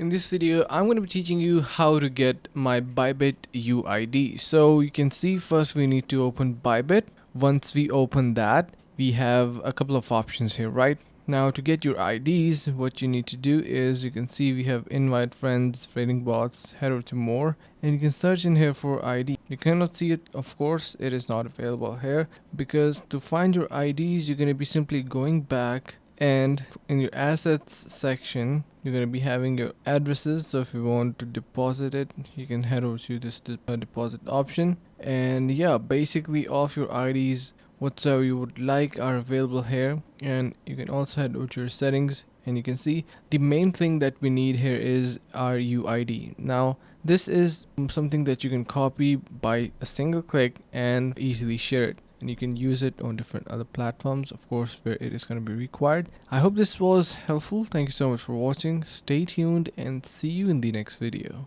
In this video, I'm going to be teaching you how to get my Bybit UID. So you can see first we need to open Bybit. Once we open that, we have a couple of options here, right? Now to get your IDs, what you need to do is you can see we have invite friends, trading bots, head over to more, and you can search in here for ID. You cannot see it, of course, it is not available here because to find your IDs, you're going to be simply going back and in your assets section you're going to be having your addresses. So if you want to deposit it, you can head over to this deposit option, and yeah, basically all of your IDs whatsoever you would like are available here. And you can also head over to your settings and you can see the main thing that we need here is our UID. Now this is something that you can copy by a single click and easily share it, and you can use it on different other platforms, of course, where it is going to be required. I hope this was helpful. Thank you so much for watching. Stay tuned and see you in the next video.